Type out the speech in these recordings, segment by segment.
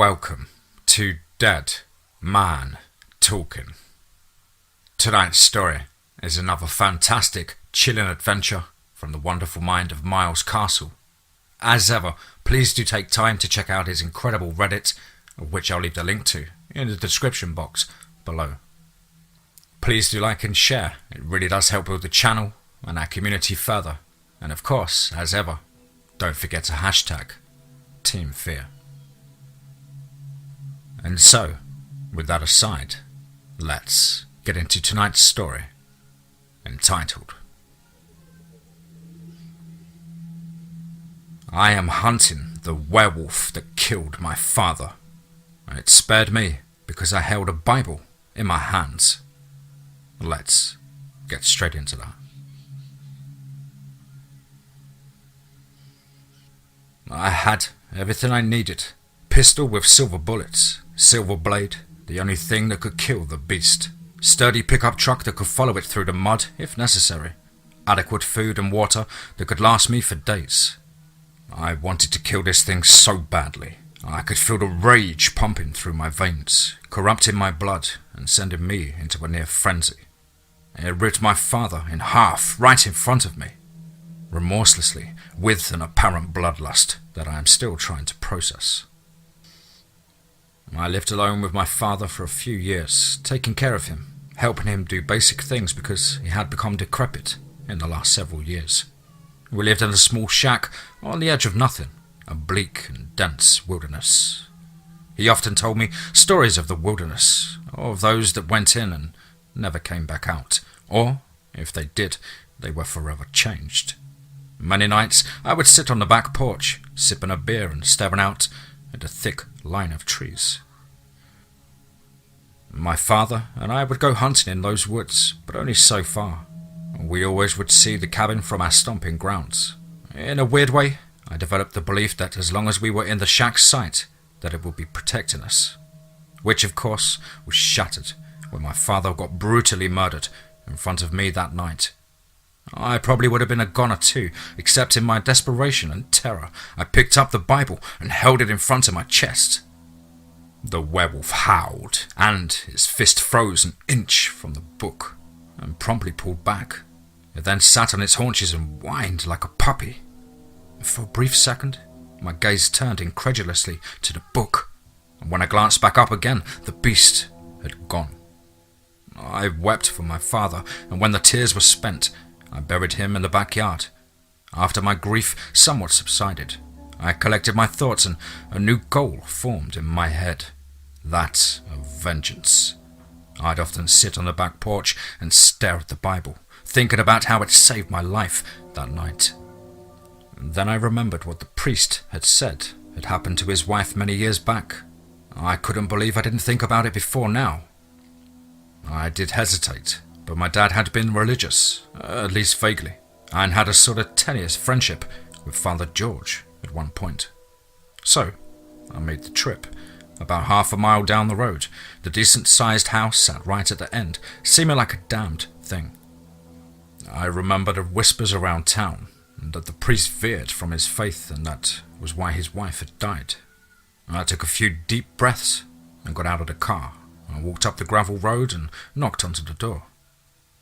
Welcome to Dead Man Talking. Tonight's story is another fantastic, chilling adventure from the wonderful mind of MilesCastle. As ever, please do take time to check out his incredible Reddit, of which I'll leave the link to in the description box below. Please do like and share, it really does help build the channel and our community further. And of course, as ever, don't forget to hashtag TeamFEAR. And so, with that aside, let's get into tonight's story, entitled I am hunting the werewolf that killed my father, and it spared me because I held a Bible in my hands. Let's get straight into that. I had everything I needed. Pistol with silver bullets, silver blade, the only thing that could kill the beast. Sturdy pickup truck that could follow it through the mud if necessary. Adequate food and water that could last me for days. I wanted to kill this thing so badly. I could feel the rage pumping through my veins, corrupting my blood and sending me into a near frenzy. It ripped my father in half right in front of me, remorselessly, with an apparent bloodlust that I am still trying to process. I lived alone with my father for a few years, taking care of him, helping him do basic things because he had become decrepit in the last several years. We lived in a small shack on the edge of nothing, a bleak and dense wilderness. He often told me stories of the wilderness, of those that went in and never came back out, or, if they did, they were forever changed. Many nights I would sit on the back porch, sipping a beer and staring out at a thick line of trees. My father and I would go hunting in those woods, but only so far. We always would see the cabin from our stomping grounds. In a weird way, I developed the belief that as long as we were in the shack's sight, that it would be protecting us. Which, of course, was shattered when my father got brutally murdered in front of me that night. I probably would have been a goner too, except in my desperation and terror, I picked up the Bible and held it in front of my chest. The werewolf howled, and his fist froze an inch from the book, and promptly pulled back. It then sat on its haunches and whined like a puppy. For a brief second, my gaze turned incredulously to the book, and when I glanced back up again, the beast had gone. I wept for my father, and when the tears were spent, I buried him in the backyard. After my grief somewhat subsided, I collected my thoughts and a new goal formed in my head. That of vengeance. I'd often sit on the back porch and stare at the Bible, thinking about how it saved my life that night. Then I remembered what the priest had said had happened to his wife many years back. I couldn't believe I didn't think about it before now. I did hesitate, but my dad had been religious, at least vaguely, and had a sort of tenuous friendship with Father George at one point. So, I made the trip. About half a mile down the road, the decent-sized house sat right at the end, seeming like a damned thing. I remembered the whispers around town, and that the priest veered from his faith, and that was why his wife had died. I took a few deep breaths and got out of the car. I walked up the gravel road and knocked onto the door.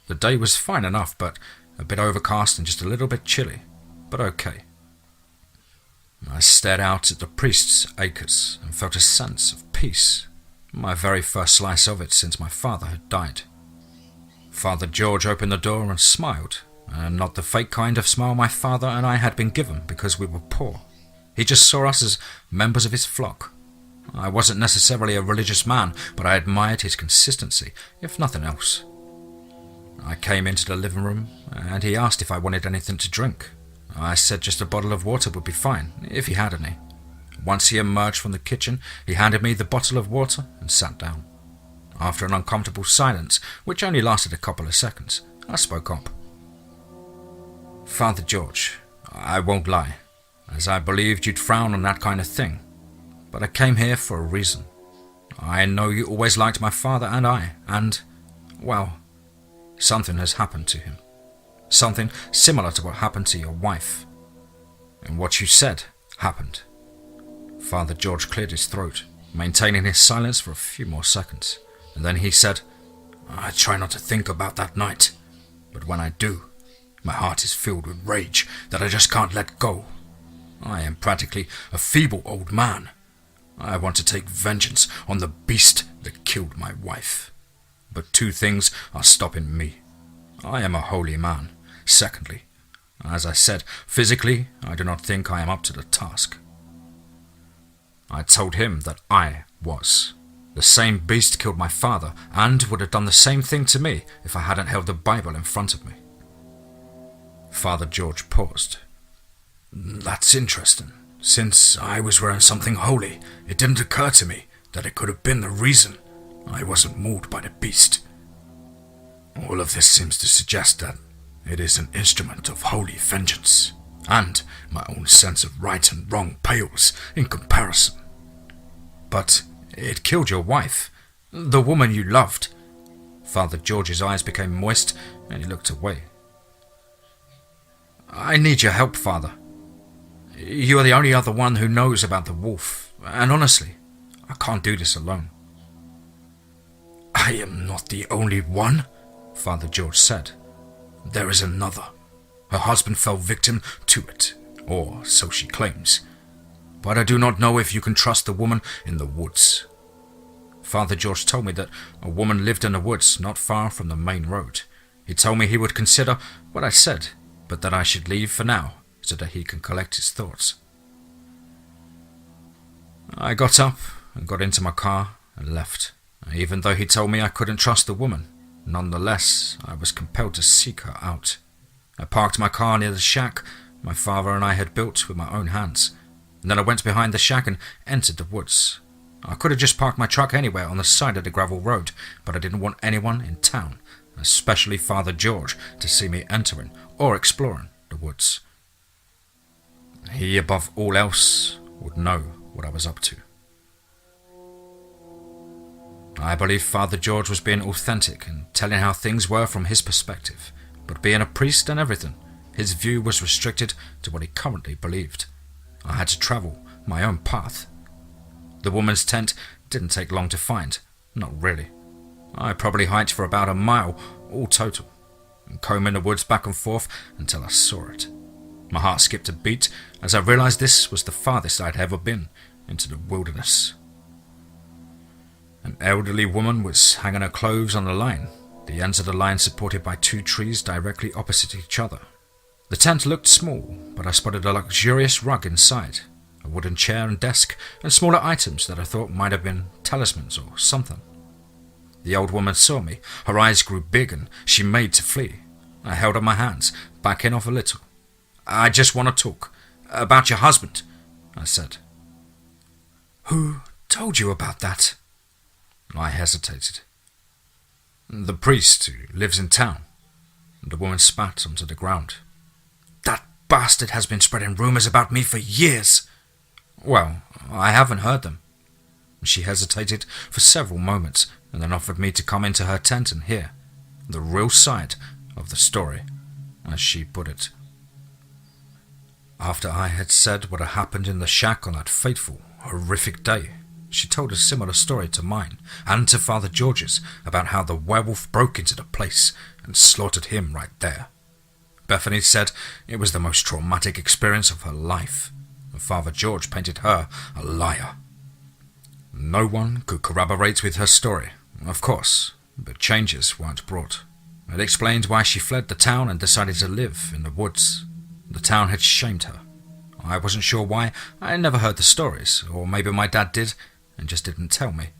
The day was fine enough, but a bit overcast and just a little bit chilly, but okay. I stared out at the priest's acres and felt a sense of peace, my very first slice of it since my father had died. Father George opened the door and smiled, and not the fake kind of smile my father and I had been given because we were poor. He just saw us as members of his flock. I wasn't necessarily a religious man, but I admired his consistency, if nothing else. I came into the living room, and he asked if I wanted anything to drink. I said just a bottle of water would be fine, if he had any. Once he emerged from the kitchen, he handed me the bottle of water and sat down. After an uncomfortable silence, which only lasted a couple of seconds, I spoke up. Father George, I won't lie, as I believed you'd frown on that kind of thing. But I came here for a reason. I know you always liked my father and I, and, well, something has happened to him. Something similar to what happened to your wife. And what you said happened. Father George cleared his throat, maintaining his silence for a few more seconds, and then he said, "I try not to think about that night, but when I do, my heart is filled with rage that I just can't let go. I am practically a feeble old man. I want to take vengeance on the beast that killed my wife. But two things are stopping me. I am a holy man. Secondly, as I said, physically, I do not think I am up to the task." I told him that I was. The same beast killed my father and would have done the same thing to me if I hadn't held the Bible in front of me. Father George paused. "That's interesting. Since I was wearing something holy, it didn't occur to me that it could have been the reason I wasn't mauled by the beast. All of this seems to suggest that it is an instrument of holy vengeance, and my own sense of right and wrong pales in comparison." "But it killed your wife, the woman you loved." Father George's eyes became moist and he looked away. "I need your help, Father. You are the only other one who knows about the wolf, and honestly, I can't do this alone." "I am not the only one," Father George said. "There is another. Her husband fell victim to it, or so she claims. But I do not know if you can trust the woman in the woods." Father George told me that a woman lived in the woods not far from the main road. He told me he would consider what I said, but that I should leave for now so that he can collect his thoughts. I got up and got into my car and left. Even though he told me I couldn't trust the woman, nonetheless, I was compelled to seek her out. I parked my car near the shack my father and I had built with my own hands, and then I went behind the shack and entered the woods. I could have just parked my truck anywhere on the side of the gravel road, but I didn't want anyone in town, especially Father George, to see me entering or exploring the woods. He, above all else, would know what I was up to. I believe Father George was being authentic and telling how things were from his perspective, but being a priest and everything, his view was restricted to what he currently believed. I had to travel my own path. The woman's tent didn't take long to find, not really. I probably hiked for about a mile, all total, and combing the woods back and forth until I saw it. My heart skipped a beat as I realized this was the farthest I'd ever been into the wilderness. An elderly woman was hanging her clothes on the line, the ends of the line supported by two trees directly opposite each other. The tent looked small, but I spotted a luxurious rug inside, a wooden chair and desk, and smaller items that I thought might have been talismans or something. The old woman saw me, her eyes grew big and she made to flee. I held up my hands, backing off a little. "I just want to talk. About your husband," I said. "Who told you about that?" I hesitated. "The priest who lives in town." The woman spat onto the ground. "That bastard has been spreading rumors about me for years." "Well, I haven't heard them." She hesitated for several moments and then offered me to come into her tent and hear the real side of the story, as she put it. After I had said what had happened in the shack on that fateful, horrific day, she told a similar story to mine and to Father George's about how the werewolf broke into the place and slaughtered him right there. Bethany said it was the most traumatic experience of her life, and Father George painted her a liar. No one could corroborate with her story, of course, but changes weren't brought. It explained why she fled the town and decided to live in the woods. The town had shamed her. I wasn't sure why. I never heard the stories, or maybe my dad did and just didn't tell me.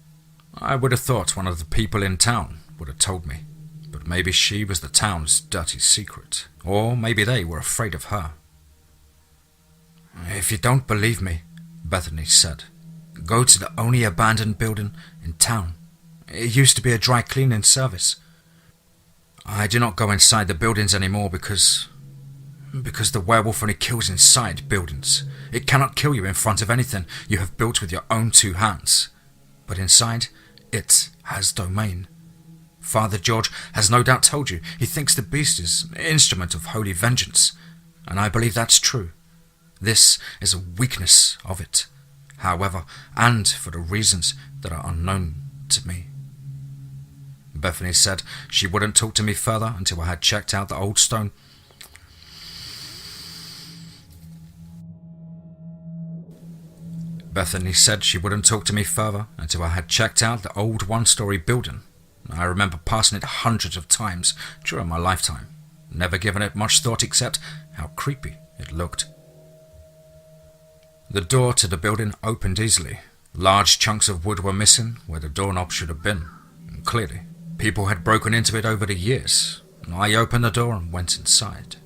I would have thought one of the people in town would have told me, but maybe she was the town's dirty secret, or maybe they were afraid of her. "If you don't believe me," Bethany said, "go to the only abandoned building in town. It used to be a dry cleaning service. I do not go inside the buildings anymore because the werewolf only kills inside buildings. It cannot kill you in front of anything you have built with your own two hands. But inside, it has domain. Father George has no doubt told you he thinks the beast is an instrument of holy vengeance, and I believe that's true. This is a weakness of it. however, and for the reasons that are unknown to me. Bethany said she wouldn't talk to me further until I had checked out the old stone. Bethany said she wouldn't talk to me further until I had checked out the old one-story building. I remember passing it hundreds of times during my lifetime, never giving it much thought except how creepy it looked. The door to the building opened easily. Large chunks of wood were missing where the doorknob should have been. And clearly, people had broken into it over the years. I opened the door and went inside.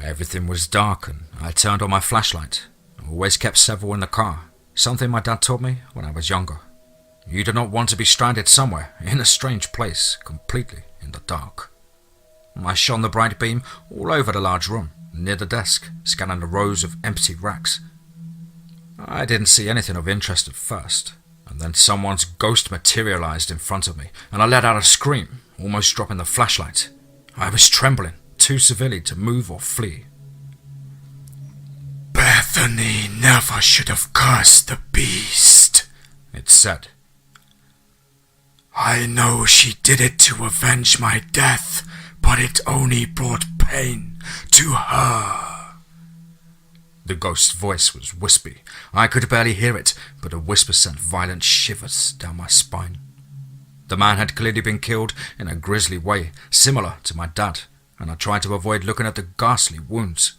Everything was dark and I turned on my flashlight. I always kept several in the car, something my dad taught me when I was younger. You do not want to be stranded somewhere in a strange place, completely in the dark. I shone the bright beam all over the large room, near the desk, scanning the rows of empty racks. I didn't see anything of interest at first, and then someone's ghost materialized in front of me, and I let out a scream, almost dropping the flashlight. I was trembling, too severely to move or flee. "Bethany never should have cursed the beast," it said. "I know she did it to avenge my death, but it only brought pain to her." The ghost's voice was wispy. I could barely hear it, but the whisper sent violent shivers down my spine. The man had clearly been killed in a grisly way, similar to my dad, and I tried to avoid looking at the ghastly wounds.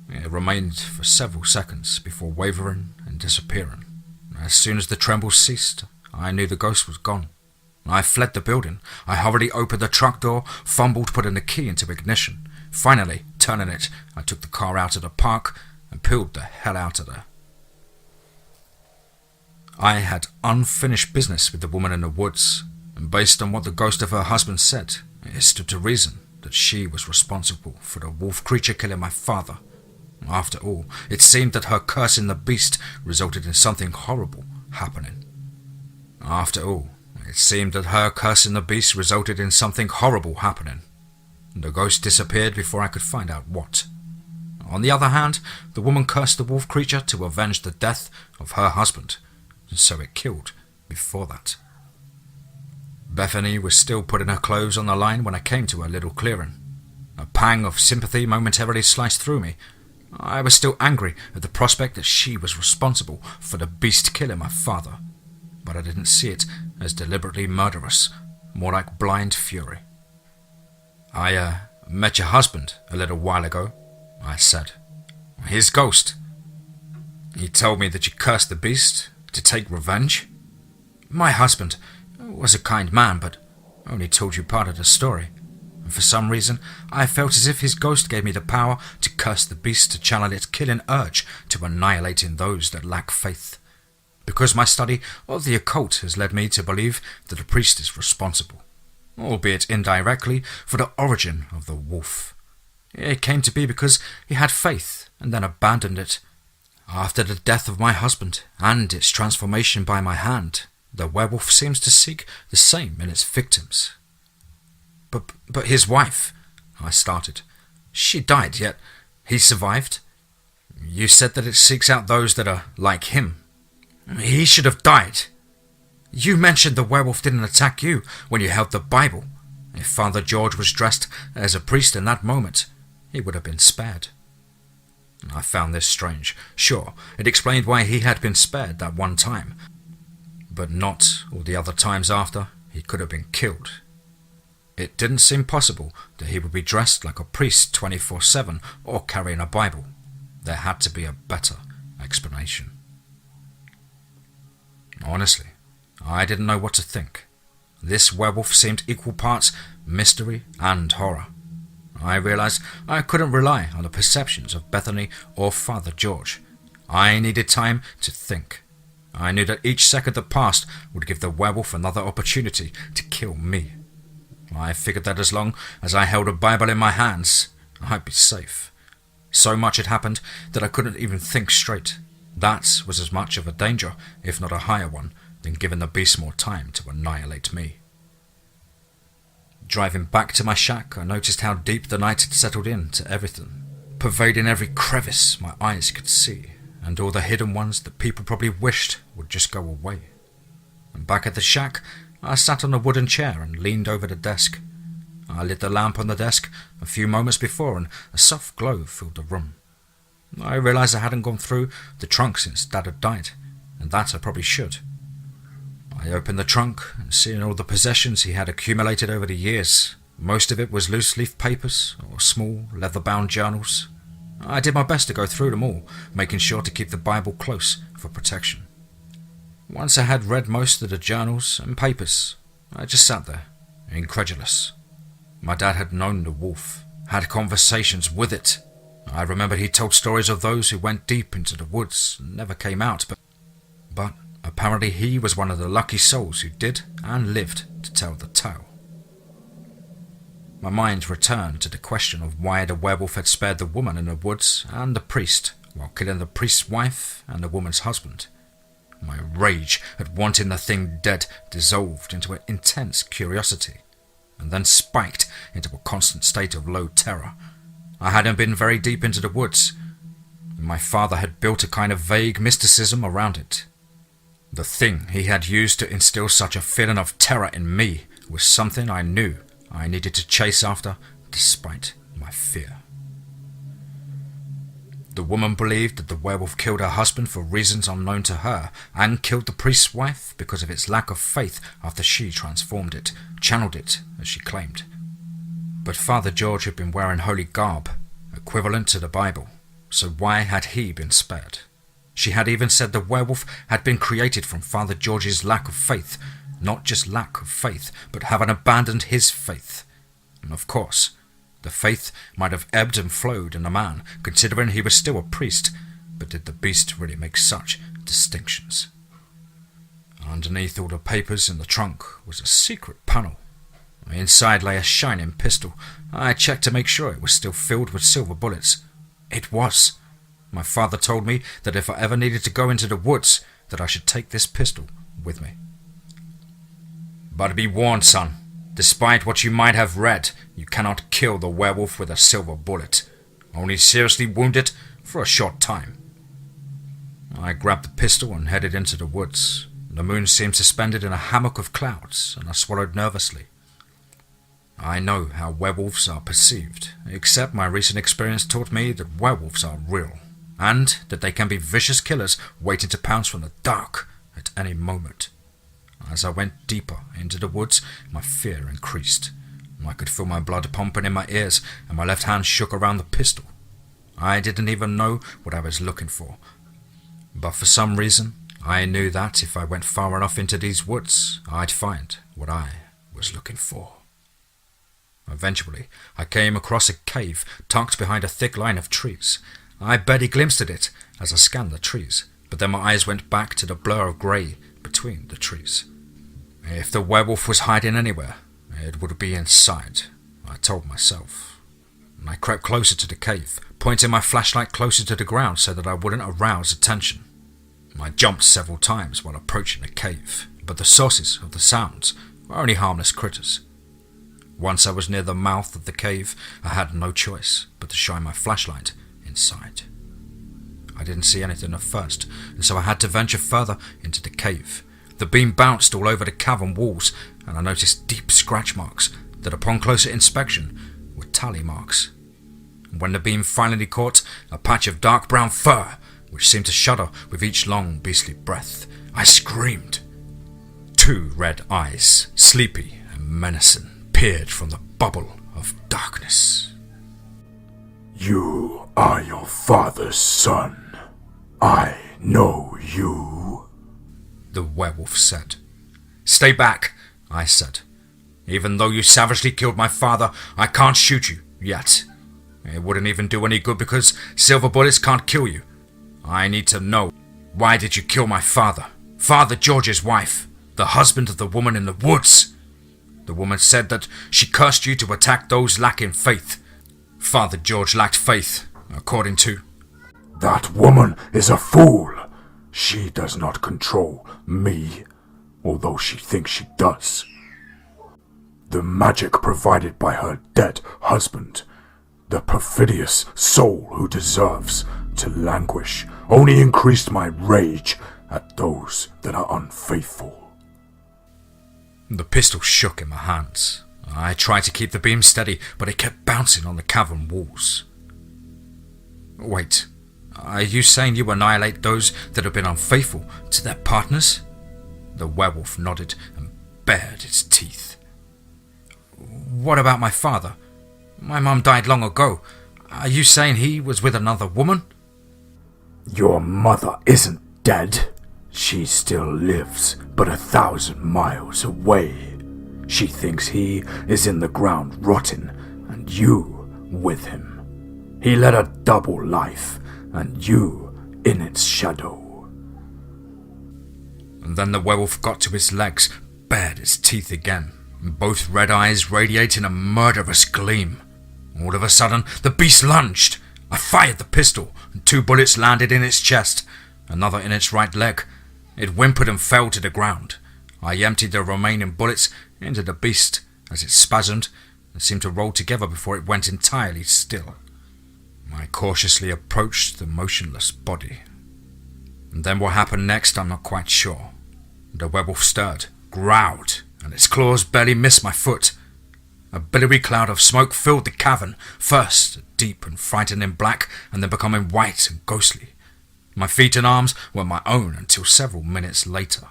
It remained for several seconds before wavering and disappearing. As soon as the trembles ceased, I knew the ghost was gone. I fled the building. I hurriedly opened the truck door, fumbled putting the key into ignition. Finally, turning it, I took the car out of the park and peeled the hell out of there. I had unfinished business with the woman in the woods, and based on what the ghost of her husband said, it stood to reason that she was responsible for the wolf creature killing my father. After all, it seemed that her cursing the beast resulted in something horrible happening. The ghost disappeared before I could find out what. On the other hand, the woman cursed the wolf creature to avenge the death of her husband, so it killed before that. Bethany was still putting her clothes on the line when I came to her little clearing. A pang of sympathy momentarily sliced through me. I was still angry at the prospect that she was responsible for the beast killing my father, but I didn't see it as deliberately murderous, more like blind fury. "I met your husband a little while ago," I said. "His ghost. He told me that you cursed the beast to take revenge." "My husband was a kind man, but only told you part of the story. And for some reason, I felt as if his ghost gave me the power to curse the beast to channel its killing urge to annihilating those that lack faith. Because my study of the occult has led me to believe that the priest is responsible, albeit indirectly, for the origin of the wolf. It came to be because he had faith and then abandoned it. After the death of my husband and its transformation by my hand, the werewolf seems to seek the same in its victims." But his wife," I started. "She died, yet he survived. You said that it seeks out those that are like him. He should have died. You mentioned the werewolf didn't attack you when you held the Bible. If Father George was dressed as a priest in that moment, he would have been spared." I found this strange. Sure, it explained why he had been spared that one time, but not all the other times after he could have been killed. It didn't seem possible that he would be dressed like a priest 24/7 or carrying a Bible. There had to be a better explanation. Honestly, I didn't know what to think. This werewolf seemed equal parts mystery and horror. I realized I couldn't rely on the perceptions of Bethany or Father George. I needed time to think. I knew that each second that passed would give the werewolf another opportunity to kill me. I figured that as long as I held a Bible in my hands, I'd be safe. So much had happened that I couldn't even think straight. That was as much of a danger, if not a higher one, than giving the beast more time to annihilate me. Driving back to my shack, I noticed how deep the night had settled in to everything, pervading every crevice my eyes could see. and all the hidden ones that people probably wished would just go away. And back at the shack, I sat on a wooden chair and leaned over the desk. I lit the lamp on the desk a few moments before, and a soft glow filled the room. I realized I hadn't gone through the trunk since Dad had died, and that I probably should. I opened the trunk, and seeing all the possessions he had accumulated over the years, most of it was loose-leaf papers or small, leather-bound journals. I did my best to go through them all, making sure to keep the Bible close for protection. Once I had read most of the journals and papers, I just sat there, incredulous. My dad had known the wolf, had conversations with it. I remember he told stories of those who went deep into the woods and never came out, but apparently he was one of the lucky souls who did and lived to tell the tale. My mind returned to the question of why the werewolf had spared the woman in the woods and the priest, while killing the priest's wife and the woman's husband. My rage at wanting the thing dead dissolved into an intense curiosity, and then spiked into a constant state of low terror. I hadn't been very deep into the woods, and my father had built a kind of vague mysticism around it. The thing he had used to instill such a feeling of terror in me was something I knew I needed to chase after, despite my fear. The woman believed that the werewolf killed her husband for reasons unknown to her, and killed the priest's wife because of its lack of faith after she transformed it, channeled it, as she claimed. But Father George had been wearing holy garb, equivalent to the Bible, so why had he been spared? She had even said the werewolf had been created from Father George's lack of faith, not just lack of faith, but having abandoned his faith. And of course, the faith might have ebbed and flowed in a man, considering he was still a priest, but did the beast really make such distinctions? Underneath all the papers in the trunk was a secret panel. Inside lay a shining pistol. I checked to make sure it was still filled with silver bullets. It was. My father told me that if I ever needed to go into the woods, that I should take this pistol with me. But be warned, son. Despite what you might have read, you cannot kill the werewolf with a silver bullet. Only seriously wound it for a short time. I grabbed the pistol and headed into the woods. The moon seemed suspended in a hammock of clouds, and I swallowed nervously. I know how werewolves are perceived, except my recent experience taught me that werewolves are real, and that they can be vicious killers waiting to pounce from the dark at any moment. As I went deeper into the woods, my fear increased. I could feel my blood pumping in my ears, and my left hand shook around the pistol. I didn't even know what I was looking for. But for some reason, I knew that if I went far enough into these woods, I'd find what I was looking for. Eventually, I came across a cave tucked behind a thick line of trees. I barely glimpsed at it as I scanned the trees, but then my eyes went back to the blur of grey between the trees. If the werewolf was hiding anywhere, it would be inside, I told myself. And I crept closer to the cave, pointing my flashlight closer to the ground so that I wouldn't arouse attention. I jumped several times while approaching the cave, but the sources of the sounds were only harmless critters. Once I was near the mouth of the cave, I had no choice but to shine my flashlight inside. I didn't see anything at first, and so I had to venture further into the cave. The beam bounced all over the cavern walls, and I noticed deep scratch marks that upon closer inspection were tally marks. And when the beam finally caught a patch of dark brown fur, which seemed to shudder with each long beastly breath, I screamed. 2 red eyes, sleepy and menacing, peered from the bubble of darkness. "You are your father's son. I know you," the werewolf said. "Stay back," I said. "Even though you savagely killed my father, I can't shoot you yet. It wouldn't even do any good because silver bullets can't kill you. I need to know, why did you kill my father? Father George's wife, the husband of the woman in the woods. The woman said that she cursed you to attack those lacking faith. Father George lacked faith, according to..." "That woman is a fool. She does not control me, although she thinks she does. The magic provided by her dead husband, the perfidious soul who deserves to languish only increased my rage at those that are unfaithful. The pistol shook in my hands. I tried to keep the beam steady, but it kept bouncing on the cavern walls. Wait, are you saying you annihilate those that have been unfaithful to their partners? The werewolf nodded and bared its teeth. What about my father? My mum died long ago. Are you saying he was with another woman? Your mother isn't dead. She still lives, but 1,000 miles away. She thinks he is in the ground rotting, and you with him. He led a double life, and you in its shadow. And then the werewolf got to his legs, bared its teeth again, both red eyes radiating a murderous gleam. All of a sudden, the beast lunged. I fired the pistol, and 2 bullets landed in its chest, another in its right leg. It whimpered and fell to the ground. I emptied the remaining bullets into the beast as it spasmed and seemed to roll together before it went entirely still. I cautiously approached the motionless body. And then what happened next, I'm not quite sure. The werewolf stirred, growled, and its claws barely missed my foot. A billowy cloud of smoke filled the cavern, first deep and frightening black, and then becoming white and ghostly. My feet and arms were my own until several minutes later.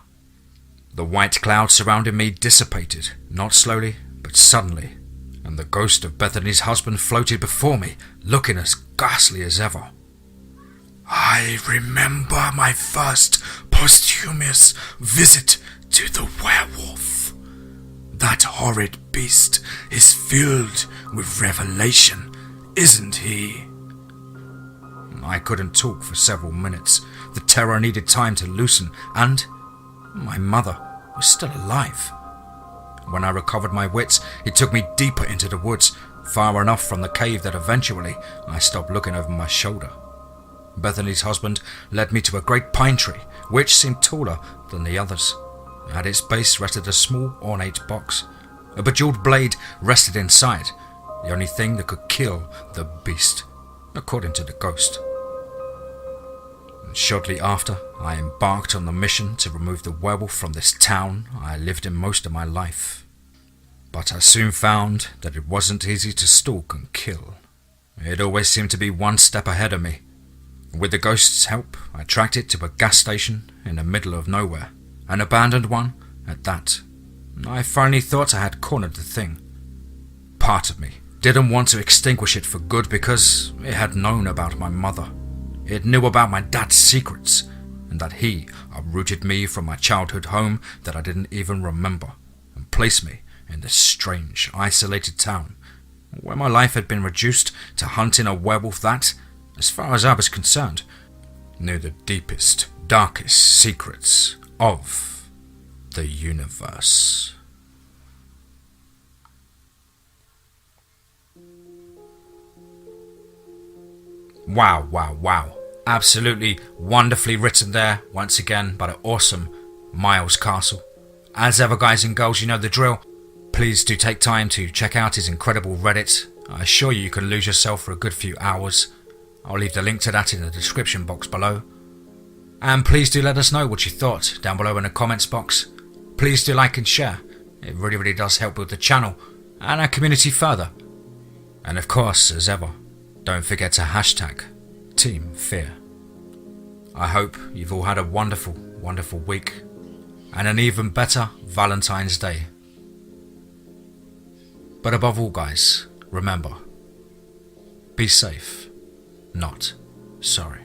The white cloud surrounding me dissipated, not slowly, but suddenly, and the ghost of Bethany's husband floated before me, looking as ghastly as ever. I remember my first posthumous visit to the werewolf. That horrid beast is filled with revelation, isn't he? I couldn't talk for several minutes. The terror needed time to loosen, and my mother was still alive. When I recovered my wits, it took me deeper into the woods, far enough from the cave that eventually I stopped looking over my shoulder. Bethany's husband led me to a great pine tree, which seemed taller than the others. At its base rested a small, ornate box. A bejeweled blade rested inside, the only thing that could kill the beast, according to the ghost. And shortly after, I embarked on the mission to remove the werewolf from this town I lived in most of my life. But I soon found that it wasn't easy to stalk and kill. It always seemed to be one step ahead of me. With the ghost's help, I tracked it to a gas station in the middle of nowhere, an abandoned one at that. I finally thought I had cornered the thing. Part of me didn't want to extinguish it for good because it had known about my mother. It knew about my dad's secrets, and that he uprooted me from my childhood home that I didn't even remember, and placed me in this strange, isolated town, where my life had been reduced to hunting a werewolf that, as far as I was concerned, knew the deepest, darkest secrets of the universe. Wow. Absolutely wonderfully written there, once again, by the awesome MilesCastle. As ever, guys and girls, you know the drill. Please do take time to check out his incredible Reddit. I assure you can lose yourself for a good few hours. I'll leave the link to that in the description box below. And please do let us know what you thought down below in the comments box. Please do like and share. It really does help build the channel and our community further. And of course, as ever, don't forget to hashtag TeamFEAR. I hope you've all had a wonderful week and an even better Valentine's Day. But above all, guys, remember, be safe, not sorry.